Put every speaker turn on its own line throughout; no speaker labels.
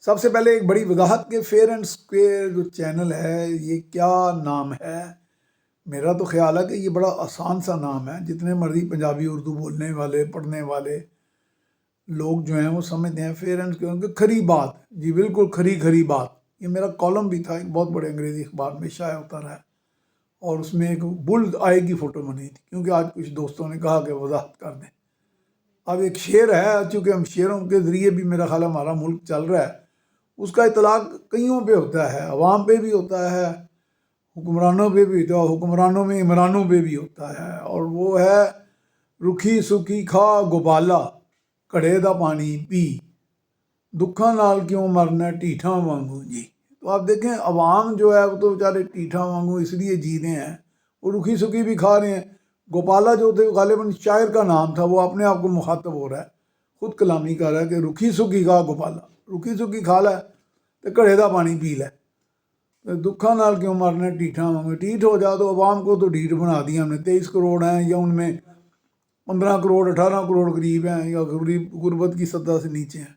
سب سے پہلے ایک بڑی وضاحت کہ فیئر اینڈ اسکویئر جو چینل ہے یہ کیا نام ہے. میرا تو خیال ہے کہ یہ بڑا آسان سا نام ہے. جتنے مرضی پنجابی اردو بولنے والے پڑھنے والے لوگ جو ہیں وہ سمجھتے ہیں فیئر اینڈ اسکویئر کھری بات. جی بالکل کھری بات. یہ میرا کالم بھی تھا ایک بہت بڑے انگریزی اخبار میں شائع ہوتا رہا اور اس میں ایک بل آئے کی فوٹو بنی تھی کیونکہ آج کچھ دوستوں نے کہا کہ وضاحت کر دیں. اب ایک شعر ہے چونکہ ہم شعروں کے ذریعے بھی میرا خیال ہمارا ملک چل رہا ہے. اس کا اطلاق کئیوں پہ ہوتا ہے. عوام پہ بھی ہوتا ہے, حکمرانوں پہ بھی ہوتا ہے, حکمرانوں میں عمرانوں پہ بھی ہوتا ہے. اور وہ ہے رکھی سکھی کھا گوپالا کڑے دا پانی پی دکھاں نال کیوں مرنا ٹیٹھاں وانگوں. جی تو آپ دیکھیں عوام جو ہے وہ تو بیچارے ٹیٹھاں وانگوں اس لیے جی رہے ہیں. وہ رکھی سکھی بھی کھا رہے ہیں. گوپالا جو تھے غالباً شاعر کا نام تھا, وہ اپنے آپ کو مخاطب ہو رہا ہے, خود کلامی کر رہا ہے کہ رکھی سکھی کھا گوپالا, رکھی سکھی کھا لے تو گھڑے دا پانی پی لے, دکھاں نال کیوں مرنا ٹیٹھاں وانگوں. ٹھیٹ ہو جا تو عوام کو تو ڈھیٹ بنا دیا ہم نے. 23 کروڑ ہیں یا ان میں 15 کروڑ 18 کروڑ قریب ہیں یا غربت کی سطح سے نیچے ہیں.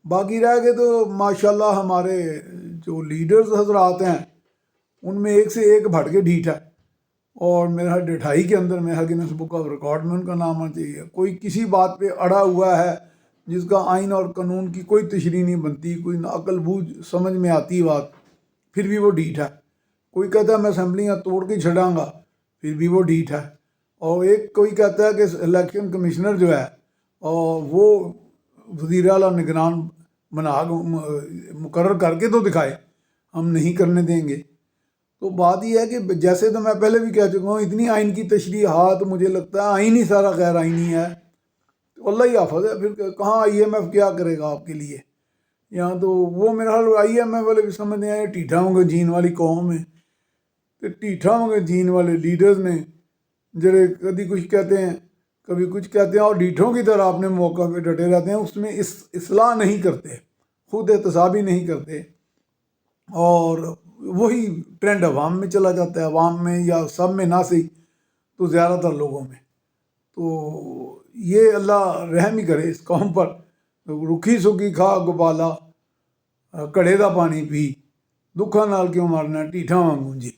باقی رہ گئے تو ماشاءاللہ ہمارے جو لیڈرز حضرات ہیں ان میں ایک سے ایک بھٹ کے ڈھیٹ ہے. اور میرا ڈٹھائی کے اندر میں گنیس بک آف ریکارڈ میں ان کا نام آنا چاہیے. کوئی کسی بات پہ اڑا ہوا ہے جس کا آئین اور قانون کی کوئی تشریح نہیں بنتی, کوئی عقل بوجھ سمجھ میں آتی بات, پھر بھی وہ ڈھیٹ ہے. کوئی کہتا ہے میں اسمبلیاں توڑ کے چھڑاں گا, پھر بھی وہ ڈھیٹ ہے. اور ایک کوئی کہتا ہے کہ الیکشن کمشنر جو ہے وہ وزیر اعلیٰ نگران بنا مقرر کر کے تو دکھائے, ہم نہیں کرنے دیں گے. تو بات یہ ہے کہ جیسے تو میں پہلے بھی کہہ چکا ہوں, اتنی آئین کی تشریحات مجھے لگتا ہے آئین ہی سارا غیر آئینی ہے. تو اللہ ہی حافظ ہے. پھر کہاں آئی ایم ایف کیا کرے گا آپ کے لیے یہاں. تو وہ میرا حال آئی ایم ایف والے بھی سمجھتے ہیں ٹیٹھا ہوں گے جین والی قوم ہے, تو ٹیٹھا ہوں گے جین والے لیڈرز نے جڑے کبھی کچھ کہتے ہیں کبھی کچھ کہتے ہیں اور ڈھیٹوں کی طرح اپنے موقع پہ ڈٹے رہتے ہیں. اس میں اصلاح نہیں کرتے, خود احتسابی نہیں کرتے, اور وہی ٹرینڈ عوام میں چلا جاتا ہے. عوام میں یا سب میں نہ صحیح تو زیادہ تر لوگوں میں. تو یہ اللہ رحم ہی کرے اس قوم پر. رکھی سکھی کھا گوپالا کڑے دا پانی پی دکھاں نال کیوں مرنا ٹیٹھاں وانگوں. جی